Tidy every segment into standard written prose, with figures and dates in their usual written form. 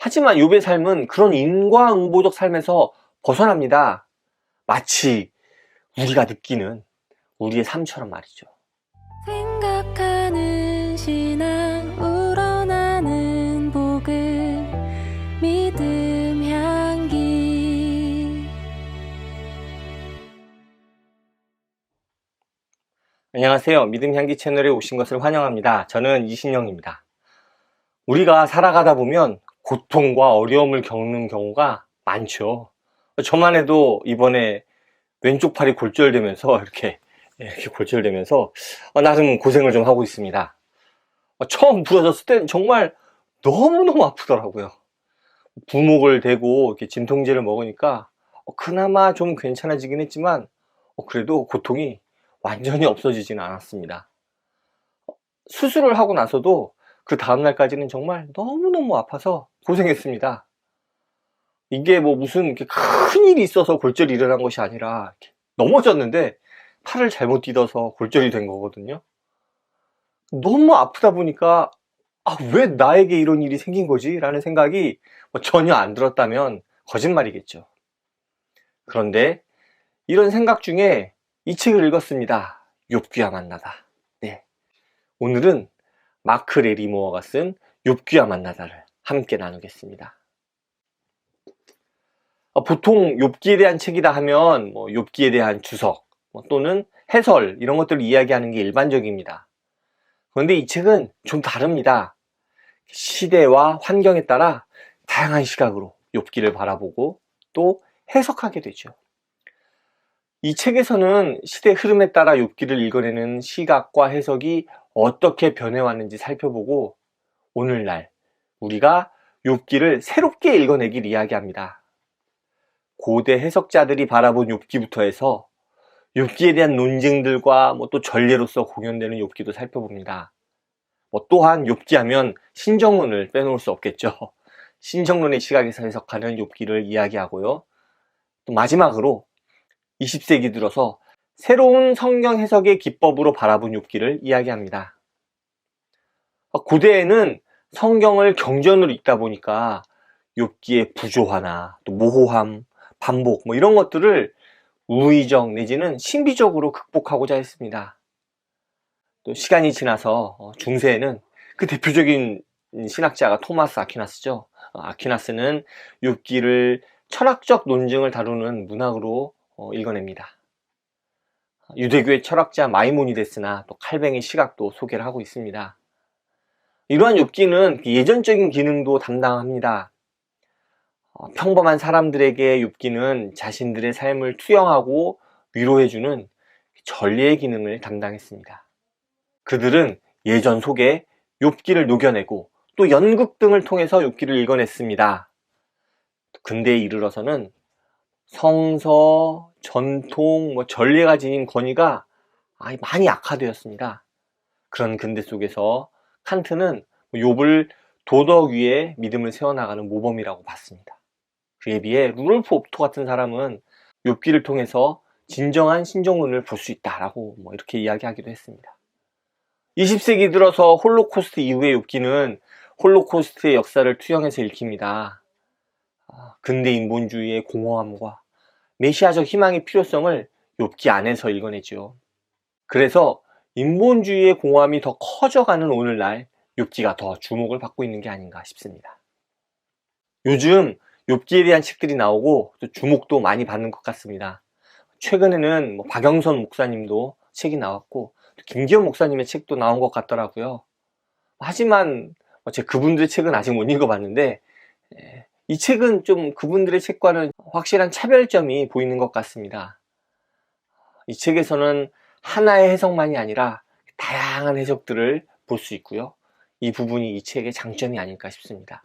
하지만 욥의 삶은 그런 인과응보적 삶에서 벗어납니다. 마치 우리가 느끼는 우리의 삶처럼 말이죠. 생각하는 신앙 우러나는 복음 믿음 향기. 안녕하세요. 믿음향기 채널에 오신 것을 환영합니다. 저는 이신영입니다. 우리가 살아가다 보면 고통과 어려움을 겪는 경우가 많죠. 저만 해도 이번에 왼쪽 팔이 골절되면서 이렇게 골절되면서 나름 고생을 좀 하고 있습니다. 처음 부러졌을 땐 정말 너무너무 아프더라고요. 부목을 대고 이렇게 진통제를 먹으니까 그나마 좀 괜찮아지긴 했지만 그래도 고통이 완전히 없어지지는 않았습니다. 수술을 하고 나서도 그 다음날까지는 정말 너무너무 아파서 고생했습니다. 이게 뭐 무슨 이렇게 큰 일이 있어서 골절이 일어난 것이 아니라 넘어졌는데 팔을 잘못 디뎌서 골절이 된 거거든요. 너무 아프다 보니까 왜 나에게 이런 일이 생긴 거지? 라는 생각이 전혀 안 들었다면 거짓말이겠죠. 그런데 이런 생각 중에 이 책을 읽었습니다. 욥기와 만나다. 네. 오늘은 마크 레리모어가 쓴 욥기와 만나다를 함께 나누겠습니다. 보통 욥기에 대한 책이다 하면 욥기에 대한 주석 또는 해설 이런 것들을 이야기하는 게 일반적입니다. 그런데 이 책은 좀 다릅니다. 시대와 환경에 따라 다양한 시각으로 욥기를 바라보고 또 해석하게 되죠. 이 책에서는 시대 흐름에 따라 욥기를 읽어내는 시각과 해석이 어떻게 변해왔는지 살펴보고 오늘날 우리가 욥기를 새롭게 읽어내길 이야기합니다. 고대 해석자들이 바라본 욥기부터 해서 욥기에 대한 논증들과 또 전례로서 공연되는 욥기도 살펴봅니다. 또한 욥기 하면 신정론을 빼놓을 수 없겠죠. 신정론의 시각에서 해석하는 욥기를 이야기하고요. 또 마지막으로 20세기 들어서 새로운 성경 해석의 기법으로 바라본 욥기를 이야기합니다. 고대에는 성경을 경전으로 읽다 보니까 욥기의 부조화나 또 모호함, 반복 이런 것들을 우의적 내지는 신비적으로 극복하고자 했습니다. 또 시간이 지나서 중세에는 그 대표적인 신학자가 토마스 아퀴나스죠. 아퀴나스는 욥기를 철학적 논증을 다루는 문학으로 읽어냅니다. 유대교의 철학자 마이모니데스나 또 칼뱅의 시각도 소개를 하고 있습니다. 이러한 욥기는 예전적인 기능도 담당합니다. 평범한 사람들에게 욥기는 자신들의 삶을 투영하고 위로해주는 전례의 기능을 담당했습니다. 그들은 예전 속에 욥기를 녹여내고 또 연극 등을 통해서 욥기를 읽어냈습니다. 근대에 이르러서는 성서, 전통, 전례가 지닌 권위가 많이 악화되었습니다. 그런 근대 속에서 칸트는 욥을 도덕 위에 믿음을 세워나가는 모범이라고 봤습니다. 그에 비해 루돌프 옵토 같은 사람은 욥기를 통해서 진정한 신정론을 볼 수 있다라고 이렇게 이야기하기도 했습니다. 20세기 들어서 홀로코스트 이후의 욥기는 홀로코스트의 역사를 투영해서 읽힙니다. 근대 인본주의의 공허함과 메시아적 희망의 필요성을 욥기 안에서 읽어내죠. 그래서 인본주의의 공허함이 더 커져가는 오늘날 욥기가 더 주목을 받고 있는 게 아닌가 싶습니다. 요즘 욥기에 대한 책들이 나오고 또 주목도 많이 받는 것 같습니다. 최근에는 박영선 목사님도 책이 나왔고 김기현 목사님의 책도 나온 것 같더라고요. 하지만 제가 그분들의 책은 아직 못 읽어봤는데 이 책은 좀 그분들의 책과는 확실한 차별점이 보이는 것 같습니다. 이 책에서는 하나의 해석만이 아니라 다양한 해석들을 볼 수 있고요. 이 부분이 이 책의 장점이 아닐까 싶습니다.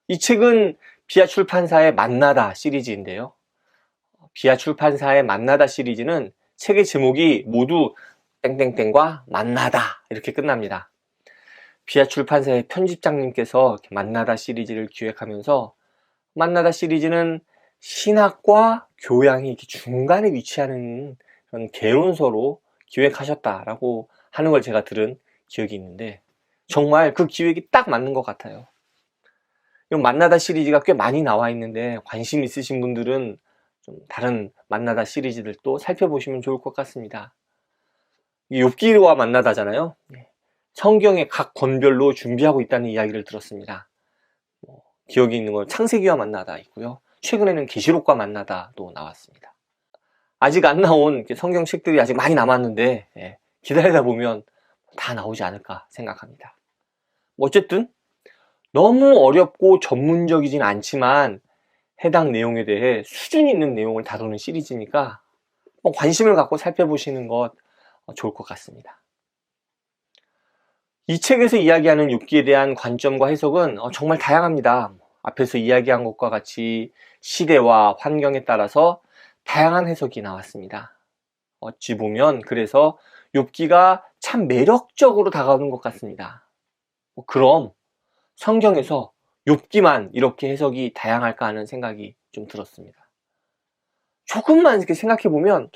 이 책은 비아 출판사의 만나다 시리즈인데요. 비아 출판사의 만나다 시리즈는 책의 제목이 모두 땡땡땡과 만나다 이렇게 끝납니다. 비아 출판사의 편집장님께서 만나다 시리즈를 기획하면서 만나다 시리즈는 신학과 교양이 이렇게 중간에 위치하는 그런 개론서로 기획하셨다라고 하는 걸 제가 들은 기억이 있는데 정말 그 기획이 딱 맞는 것 같아요. 이런 만나다 시리즈가 꽤 많이 나와 있는데 관심 있으신 분들은 좀 다른 만나다 시리즈들도 살펴보시면 좋을 것 같습니다. 욥기와 만나다잖아요. 성경의 각 권별로 준비하고 있다는 이야기를 들었습니다. 기억이 있는 건 창세기와 만나다 있고요. 최근에는 계시록과 만나다도 나왔습니다. 아직 안 나온 성경책들이 아직 많이 남았는데 기다리다 보면 다 나오지 않을까 생각합니다. 어쨌든 너무 어렵고 전문적이진 않지만 해당 내용에 대해 수준 있는 내용을 다루는 시리즈니까 관심을 갖고 살펴보시는 것 좋을 것 같습니다. 이 책에서 이야기하는 욥기에 대한 관점과 해석은 정말 다양합니다. 앞에서 이야기한 것과 같이 시대와 환경에 따라서 다양한 해석이 나왔습니다. 어찌 보면 그래서 욥기가 참 매력적으로 다가오는 것 같습니다. 그럼 성경에서 욥기만 이렇게 해석이 다양할까 하는 생각이 좀 들었습니다. 조금만 이렇게 생각해 보면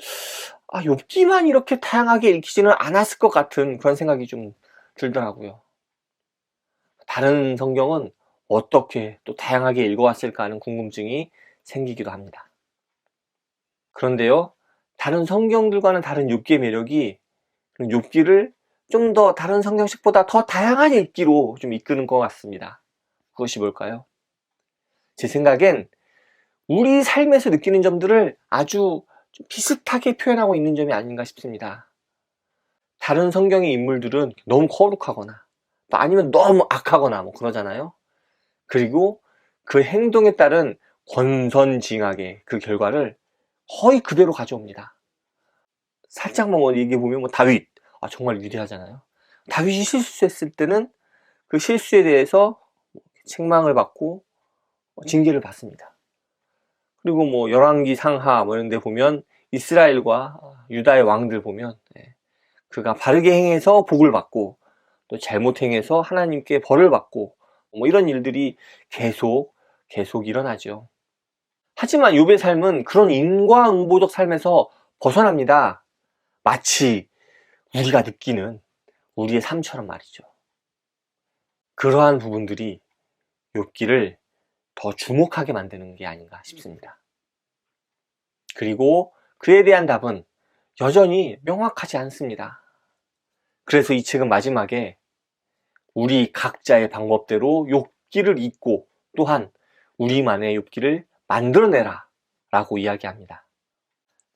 욥기만 이렇게 다양하게 읽히지는 않았을 것 같은 그런 생각이 좀 들더라고요. 다른 성경은 어떻게 또 다양하게 읽어왔을까 하는 궁금증이 생기기도 합니다. 그런데요, 다른 성경들과는 다른 욥기의 매력이 욥기를 좀 더 다른 성경식보다 더 다양한 읽기로 좀 이끄는 것 같습니다. 그것이 뭘까요? 제 생각엔 우리 삶에서 느끼는 점들을 아주 좀 비슷하게 표현하고 있는 점이 아닌가 싶습니다. 다른 성경의 인물들은 너무 거룩하거나 또 아니면 너무 악하거나 그러잖아요. 그리고 그 행동에 따른 권선징악의 그 결과를 거의 그대로 가져옵니다. 살짝만 얘기해 보면 다윗 정말 위대하잖아요. 다윗이 실수했을 때는 그 실수에 대해서 책망을 받고 징계를 받습니다. 그리고 열왕기 상하 이런 데 보면 이스라엘과 유다의 왕들 보면 그가 바르게 행해서 복을 받고 또 잘못 행해서 하나님께 벌을 받고 이런 일들이 계속 일어나죠. 하지만 욥의 삶은 그런 인과응보적 삶에서 벗어납니다. 마치 우리가 느끼는 우리의 삶처럼 말이죠. 그러한 부분들이 욥기를 더 주목하게 만드는 게 아닌가 싶습니다. 그리고 그에 대한 답은 여전히 명확하지 않습니다. 그래서 이 책은 마지막에 우리 각자의 방법대로 욥기를 읽고 또한 우리만의 욥기를 만들어내라 라고 이야기합니다.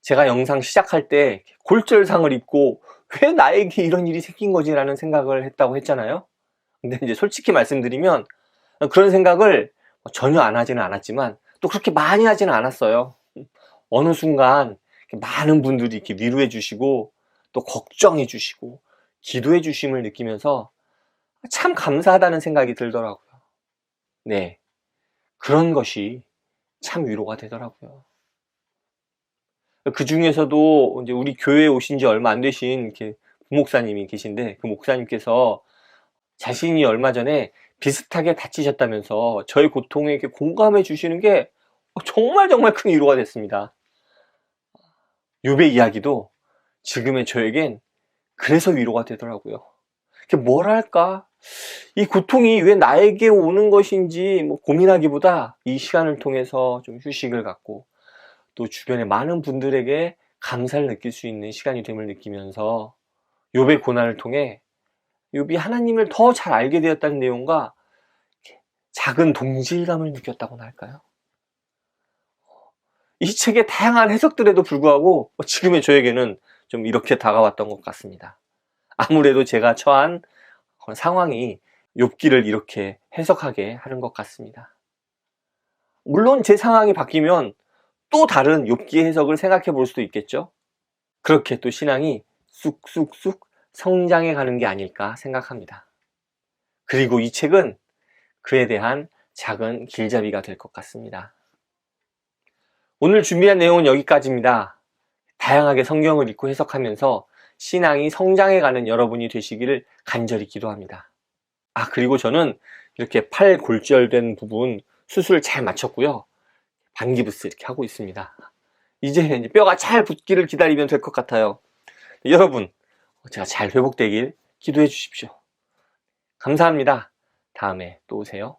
제가 영상 시작할 때 골절상을 입고 왜 나에게 이런 일이 생긴 거지 라는 생각을 했다고 했잖아요. 근데 이제 솔직히 말씀드리면 그런 생각을 전혀 안 하지는 않았지만 또 그렇게 많이 하지는 않았어요. 어느 순간 많은 분들이 이렇게 위로해 주시고 또 걱정해 주시고 기도해 주심을 느끼면서 참 감사하다는 생각이 들더라고요. 네, 그런 것이 참 위로가 되더라고요. 그 중에서도 이제 우리 교회에 오신 지 얼마 안 되신 이렇게 부목사님이 계신데 그 목사님께서 자신이 얼마 전에 비슷하게 다치셨다면서 저의 고통에 이렇게 공감해 주시는 게 정말 큰 위로가 됐습니다. 욥의 이야기도 지금의 저에겐 그래서 위로가 되더라고요. 뭐랄까, 이 고통이 왜 나에게 오는 것인지 고민하기보다 이 시간을 통해서 좀 휴식을 갖고 또 주변의 많은 분들에게 감사를 느낄 수 있는 시간이 됨을 느끼면서 욥의 고난을 통해 욥이 하나님을 더 잘 알게 되었다는 내용과 작은 동질감을 느꼈다고나 할까요? 이 책의 다양한 해석들에도 불구하고 지금의 저에게는 좀 이렇게 다가왔던 것 같습니다. 아무래도 제가 처한 상황이 욥기를 이렇게 해석하게 하는 것 같습니다. 물론 제 상황이 바뀌면 또 다른 욥기의 해석을 생각해 볼 수도 있겠죠. 그렇게 또 신앙이 쑥쑥쑥 성장해 가는 게 아닐까 생각합니다. 그리고 이 책은 그에 대한 작은 길잡이가 될 것 같습니다. 오늘 준비한 내용은 여기까지입니다. 다양하게 성경을 읽고 해석하면서 신앙이 성장해가는 여러분이 되시기를 간절히 기도합니다. 그리고 저는 이렇게 팔 골절된 부분 수술 잘 마쳤고요. 반기부스 이렇게 하고 있습니다. 이제 뼈가 잘 붙기를 기다리면 될 것 같아요. 여러분, 제가 잘 회복되길 기도해 주십시오. 감사합니다. 다음에 또 오세요.